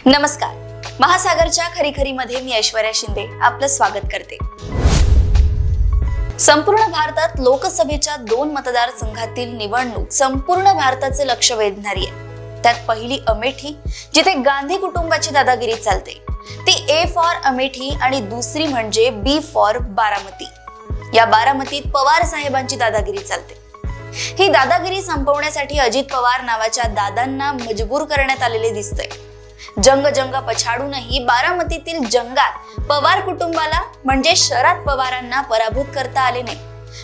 नमस्कार. महासागरच्या खरीखरीमध्ये मी ऐश्वर्या शिंदे आपलं स्वागत करते. संपूर्ण भारतात लोकसभेच्या 2 मतदारसंघातील निवडणूक संपूर्ण भारताचे लक्ष वेधणारी आहे. त्यात पहिली अमेठी, जिथे गांधी कुटुंबाची दादागिरी चालते, ती ए फॉर अमेठी आणि दुसरी म्हणजे बी फॉर बारामती. या बारामतीत पवार साहेबांची दादागिरी चालते. ही दादागिरी संपवण्यासाठी अजित पवार नावाच्या दादांना मजबूर करण्यात आलेले दिसतंय. जंग पछाडूनही बारामतीतील जंगात पवार कुटुंबाला म्हणजे शरद पवारांना पराभूत करता आले नाही.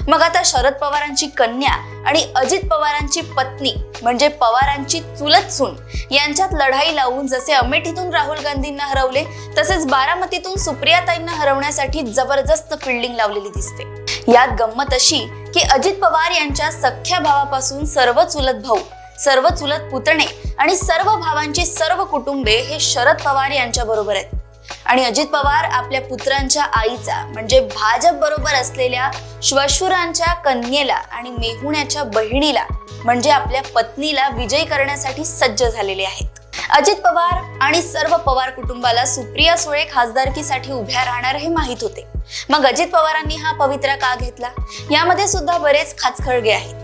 मग आता शरद पवारांची कन्या आणि अजित पवारांची पत्नी म्हणजे पवारांची चुलत सून यांच्यात लढाई लावून जसे अमेठीतून राहुल गांधींना हरवले, तसेच बारामतीतून सुप्रियाताईंना हरवण्यासाठी जबरदस्त फिल्डिंग लावलेली दिसते. यात गंमत अशी की अजित पवार यांच्या सख्ख्या भावापासून सर्व चुलत भाऊ, सर्व चुलत पुतणे आणि सर्व भावांची सर्व कुटुंबे हे शरद पवार यांच्या बरोबर आहेत. आणि अजित पवार आपल्या पुत्रांच्या आईचा म्हणजे भाजप बरोबर असलेल्या श्वशुरांच्या कन्येला आणि मेहुण्याच्या बहिणीला म्हणजे आपल्या पत्नीला विजयी करण्यासाठी सज्ज झालेले आहेत. अजित पवार आणि सर्व पवार कुटुंबाला सुप्रिया सुळे खासदारकीसाठी उभ्या राहणार हे माहित होते. मग अजित पवारांनी हा पवित्रा का घेतला, यामध्ये सुद्धा बरेच खाचखळगे आहेत.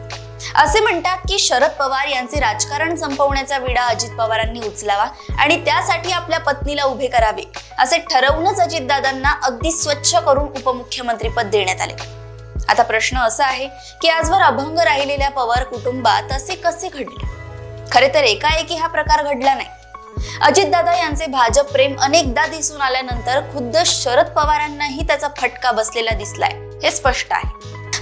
असे म्हणतात की शरद पवार यांचे राजकारण संपवण्याचा विडा अजित पवारांनी उचलावा आणि त्यासाठी आपल्या पत्नीला उभे करावे असे ठरवूनच अजितदादांना अगदी स्वच्छ करून उपमुख्यमंत्रीपद देण्यात आले. आता प्रश्न असा आहे की आजवर अभंग राहिलेल्या पवार कुटुंबात असे कसे घडले? खरे तर एकाएकी हा प्रकार घडला नाही. अजितदादा यांचे भाजप प्रेम अनेकदा दिसून आल्यानंतर खुद्द शरद पवारांनाही त्याचा फटका बसलेला दिसलाय हे स्पष्ट आहे.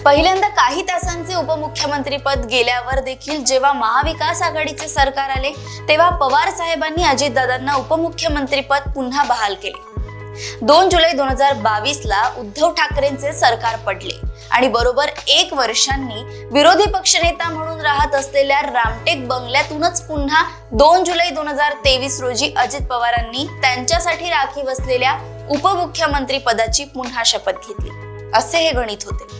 पहिल्यांदा काही तासांचे उपमुख्यमंत्रीपद गेल्यावर देखील जेव्हा महाविकास आघाडीचे सरकार आले, तेव्हा पवार साहेबांनी अजितदादांना उपमुख्यमंत्रीपद पुन्हा बहाल केले. 2 जुलै 2022 ला उद्धव ठाकरेंचे सरकार पडले आणि बरोबर 1 वर्षांनी विरोधी पक्षनेता म्हणून राहत असलेल्या रामटेक बंगल्यातूनच पुन्हा 2 जुलै 2023 रोजी अजित पवारांनी त्यांच्यासाठी राखीव असलेल्या उपमुख्यमंत्री पदाची पुन्हा शपथ घेतली. असे हे गणित होते.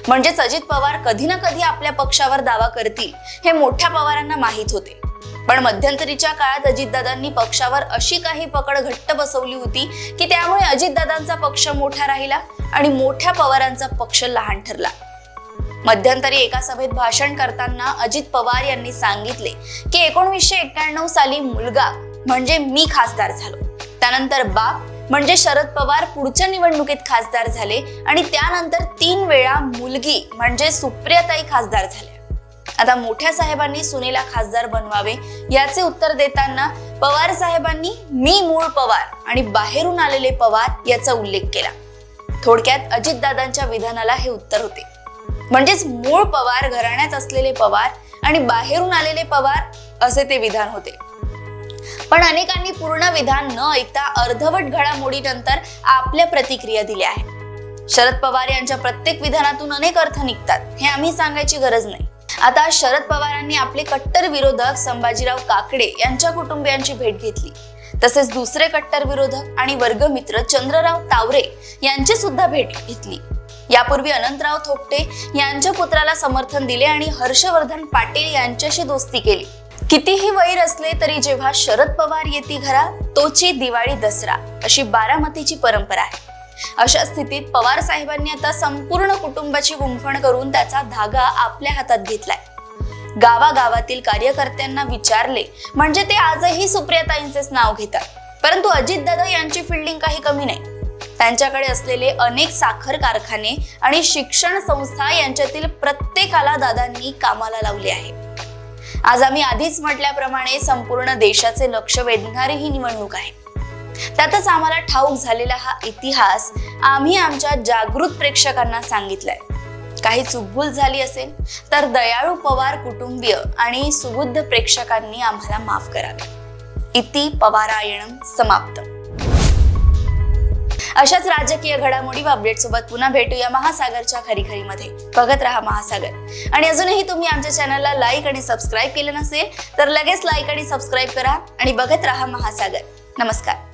म्हणजेच अजित पवार कधी ना कधी आपल्या पक्षावर दावा करतील हे मोठ्या पवारांना माहित होते. पण मध्यंतरीच्या काळात अजितदादांनी पक्षावर अशी काही पकड घट्ट बसवली होती की त्यामुळे अजितदादांचा पक्ष मोठा राहिला आणि मोठ्या पवारांचा पक्ष लहान ठरला. मध्यंतरी एका सभेत भाषण करताना अजित पवार यांनी सांगितले की 1991 साली मुलगा म्हणजे मी खासदार झालो, त्यानंतर बाप म्हणजे शरद पवार पुढच्या निवडणुकीत खासदार झाले आणि त्यानंतर 3 वेळा मुलगी म्हणजे सुप्रियाताई खासदार झाल्या. आता मोठ्या साहेबांनी सुनेला खासदार बनवावे याचे उत्तर देताना पवार साहेबांनी मी मूळ पवार आणि बाहेरून आलेले पवार याचा उल्लेख केला. थोडक्यात अजितदादांच्या विधानाला हे उत्तर होते. म्हणजेच मूळ पवार घराण्यात असलेले पवार आणि बाहेरून आलेले पवार असे ते विधान होते. पण अनेकांनी पूर्ण विधान न ऐकता अर्धवट घडामोडीनंतर आपल्या प्रतिक्रिया दिल्या आहेत. शरद पवार यांच्या प्रत्येक विधानातून अनेक अर्थ निघतात हे आम्ही सांगायची गरज नाही. आता शरद पवारांनी आपले कट्टर विरोधक संभाजीराव काकडे यांच्या कुटुंबियांची भेट घेतली. तसेच दुसरे कट्टर विरोधक आणि वर्गमित्र चंद्रराव तावरे यांची सुद्धा भेट घेतली. यापूर्वी अनंतराव थोपटे यांच्या पुत्राला समर्थन दिले आणि हर्षवर्धन पाटील यांच्याशी दोस्ती केली. कितीही वैर असले तरी जेव्हा शरद पवार येती घरा तोची दिवाळी दसरा अशी बारामतीची परंपरा आहे. अशा स्थितीत पवार साहेबांनी आता संपूर्ण कुटुंबाची गुंफण करून त्याचा धागा आपल्या हातात घेतलाय. गावागावातील कार्यकर्त्यांना विचारले म्हणजे ते आजही सुप्रियाताईंचेच नाव घेतात. परंतु अजितदादा यांची फिल्डिंग काही कमी नाही. त्यांच्याकडे असलेले अनेक साखर कारखाने आणि शिक्षण संस्था यांच्यातील प्रत्येकाला दादांनी कामाला लावले आहे. आज आम्ही आधीच म्हटल्याप्रमाणे संपूर्ण देशाचे लक्ष वेधणारी ही निवडणूक आहे. त्यातच आम्हाला ठाऊक झालेला हा इतिहास आम्ही आमच्या जागृत प्रेक्षकांना सांगितलाय. काही चूकभूल झाली असेल तर दयाळू पवार कुटुंबीय आणि सुबुद्ध प्रेक्षकांनी आम्हाला माफ करावे. इति पवारायणम समाप्त. अशाच राजकीय घडामोडी व अपडेट सोबत पुन्हा भेटूया महासागरच्या खरीखरीमध्ये. बघत रहा महासागर. आणि अजूनही तुम्ही आमच्या चॅनलला लाईक आणि सबस्क्राईब केलं नसेल तर लगेच लाईक आणि सबस्क्राईब करा आणि बघत रहा महासागर. नमस्कार.